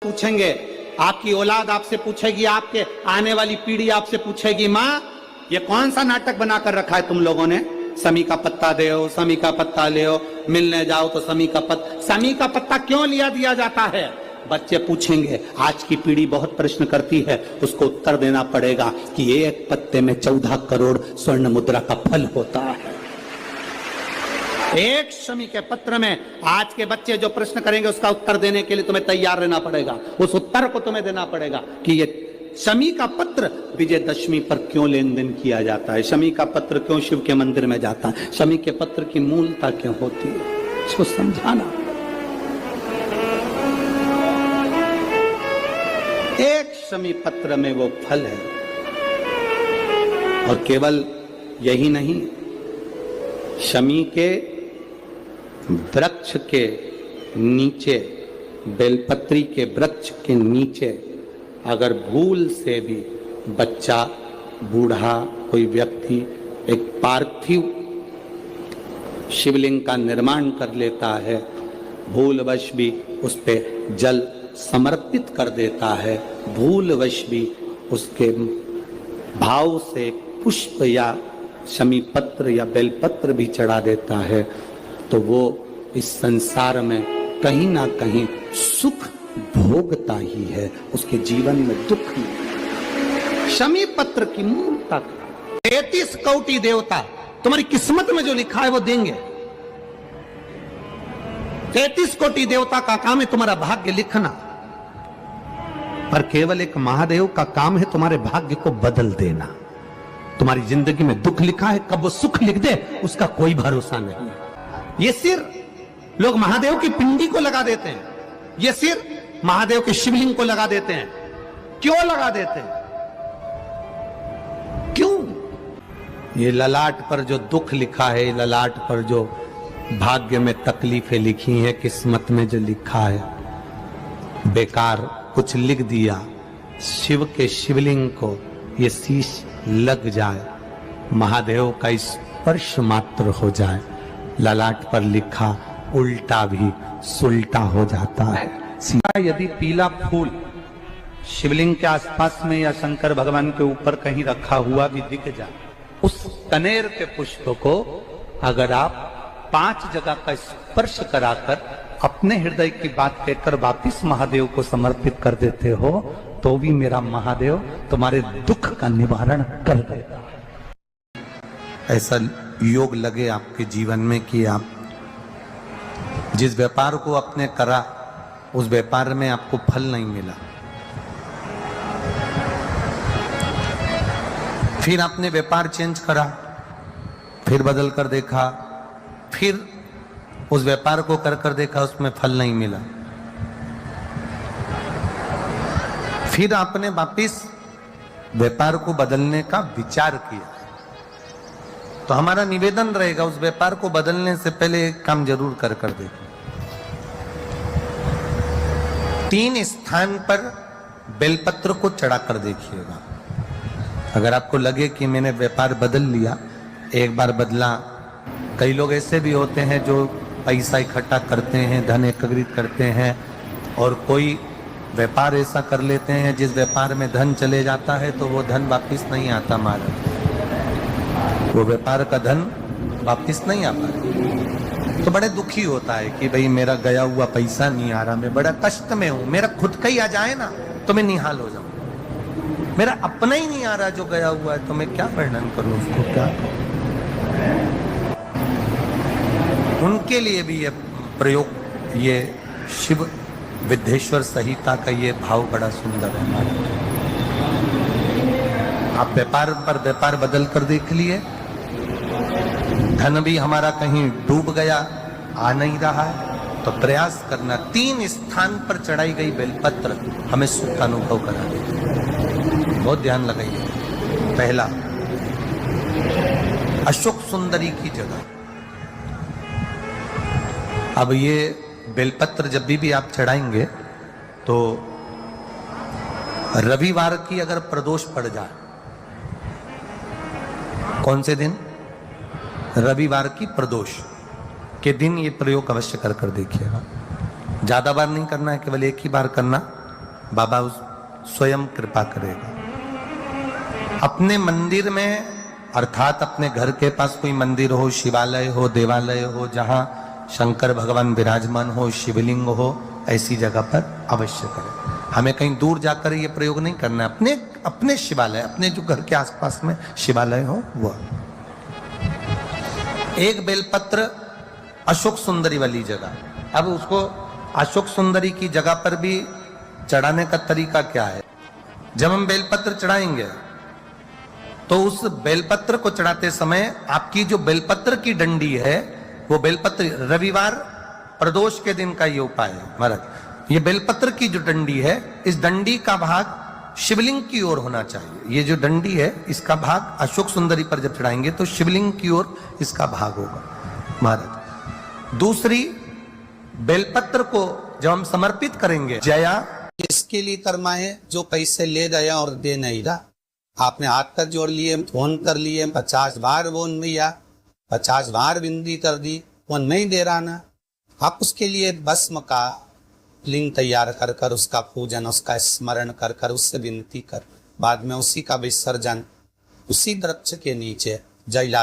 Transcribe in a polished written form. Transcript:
पूछेंगे, आपकी औलाद आपसे पूछेगी, आपके आने वाली पीढ़ी आपसे पूछेगी, माँ ये कौन सा नाटक बनाकर रखा है तुम लोगों ने? समी का पत्ता दे, समी का पत्ता ले, मिलने जाओ तो समी का पत्ता क्यों लिया दिया जाता है? बच्चे पूछेंगे। आज की पीढ़ी बहुत प्रश्न करती है, उसको उत्तर देना पड़ेगा कि एक पत्ते में 14 करोड़ स्वर्ण मुद्रा का फल होता है। एक शमी के पत्र में आज के बच्चे जो प्रश्न करेंगे उसका उत्तर देने के लिए तुम्हें तैयार रहना पड़ेगा। उस उत्तर को तुम्हें देना पड़ेगा कि ये शमी का पत्र विजयदशमी पर क्यों लेन देन किया जाता है, शमी का पत्र क्यों शिव के मंदिर में जाता है, शमी के पत्र की मूलता क्यों होती है, इसको समझाना। एक शमी पत्र में वो फल है। और केवल यही नहीं, शमी के वृक्ष के नीचे, बेलपत्री के वृक्ष के नीचे अगर भूल से भी बच्चा, बूढ़ा, कोई व्यक्ति एक पार्थिव शिवलिंग का निर्माण कर लेता है, भूलवश भी उस पे जल समर्पित कर देता है, भूलवश भी उसके भाव से पुष्प या शमी पत्र या बेलपत्र भी चढ़ा देता है, तो वो इस संसार में कहीं ना कहीं सुख भोगता ही है, उसके जीवन में दुख नहीं। शमी पत्र की मूलता 33 कोटि देवता तुम्हारी किस्मत में जो लिखा है वो देंगे। 33 कोटि देवता का काम है तुम्हारा भाग्य लिखना, पर केवल एक महादेव का काम है तुम्हारे भाग्य को बदल देना। तुम्हारी जिंदगी में दुख लिखा है, कब वो सुख लिख दे उसका कोई भरोसा नहीं। ये सिर लोग महादेव की पिंडी को लगा देते हैं, ये सिर महादेव के शिवलिंग को लगा देते हैं। क्यों लगा देते हैं? क्यों? ये ललाट पर जो दुख लिखा है, ललाट पर जो भाग्य में तकलीफें लिखी हैं, किस्मत में जो लिखा है, बेकार कुछ लिख दिया, शिव के शिवलिंग को ये शीश लग जाए, महादेव का स्पर्श मात्र हो जाए, ललाट पर लिखा उल्टा भी सुल्टा हो जाता है। यदि पीला फूल शिवलिंग के आसपास में या शंकर भगवान के ऊपर कहीं रखा हुआ भी दिख जाए, उस कनेर के पुष्प को अगर आप 5 जगह का स्पर्श कराकर अपने हृदय की बात कहकर वापिस महादेव को समर्पित कर देते हो, तो भी मेरा महादेव तुम्हारे दुख का निवारण कर देगा। ऐसा योग लगे आपके जीवन में कि आप जिस व्यापार को आपने करा उस व्यापार में आपको फल नहीं मिला, फिर आपने व्यापार चेंज करा, फिर बदल कर देखा, फिर उस व्यापार को कर देखा, उसमें फल नहीं मिला, फिर आपने वापिस व्यापार को बदलने का विचार किया, तो हमारा निवेदन रहेगा उस व्यापार को बदलने से पहले एक काम जरूर कर देखो। 3 स्थान पर बेलपत्र को चढ़ाकर देखिएगा। अगर आपको लगे कि मैंने व्यापार बदल लिया, एक बार बदला, कई लोग ऐसे भी होते हैं जो पैसा इकट्ठा करते हैं, धन एकत्रित करते हैं, और कोई व्यापार ऐसा कर लेते हैं जिस व्यापार में धन चले जाता है तो वो धन वापिस नहीं आता, महाराज, वो व्यापार का धन वापिस नहीं आ पाता, तो बड़े दुखी होता है कि भाई मेरा गया हुआ पैसा नहीं आ रहा, मैं बड़ा कष्ट में हूं, मेरा खुद का ही आ जाए ना तो मैं निहाल हो जाऊं, मेरा अपना ही नहीं आ रहा जो गया हुआ है, तो मैं क्या वर्णन करूं उसको, क्या करूं। उनके लिए भी ये प्रयोग, ये शिव विद्येश्वर संहिता का ये भाव बड़ा सुंदर है। आप व्यापार पर व्यापार बदल कर देख लिए, धन भी हमारा कहीं डूब गया, आ नहीं रहा है, तो प्रयास करना 3 स्थान पर चढ़ाई गई बेलपत्र हमें सुख का अनुभव करा देती। बहुत ध्यान लगाइए। पहला, अशोक सुंदरी की जगह। अब ये बेलपत्र जब भी आप चढ़ाएंगे तो रविवार की अगर प्रदोष पड़ जाए, कौन से दिन? रविवार की प्रदोष के दिन ये प्रयोग अवश्य कर देखिएगा। ज्यादा बार नहीं करना है, केवल एक ही बार करना। बाबा स्वयं कृपा करेगा। अपने मंदिर में अर्थात अपने घर के पास कोई मंदिर हो, शिवालय हो, देवालय हो, जहां शंकर भगवान विराजमान हो, शिवलिंग हो, ऐसी जगह पर अवश्य करें। हमें कहीं दूर जाकर ये प्रयोग नहीं करना है। अपने अपने शिवालय, अपने जो घर के आसपास में शिवालय हो वह। एक बेलपत्र अशोक सुंदरी वाली जगह, अब उसको अशोक सुंदरी की जगह पर भी चढ़ाने का तरीका क्या है? जब हम बेलपत्र चढ़ाएंगे तो उस बेलपत्र को चढ़ाते समय आपकी जो बेलपत्र की डंडी है वो बेलपत्र, रविवार प्रदोष के दिन का ये उपाय है महाराज। ये बेलपत्र की जो डंडी है, इस डंडी का भाग शिवलिंग की ओर होना चाहिए। ये जो डंडी है इसका भाग अशोक सुंदरी पर जब चढ़ाएंगे तो शिवलिंग की ओर इसका भाग होगा महाराज। दूसरी, बेलपत्र को जब हम समर्पित करेंगे, जया इसके लिए कर्मा है जो पैसे ले गया और दे नहीं रहा। आपने हाथ कर जोड़ लिए, फोन कर लिए, 50 बार बोल दिया, 50 बार विनती कर दी, वो नहीं दे रहा ना। आप उसके लिए भस्म का लिंग तैयार कर कर उसका पूजन, उसका स्मरण कर कर उससे विनती कर, बाद में उसी का विसर्जन उसी वृक्ष के नीचे जयला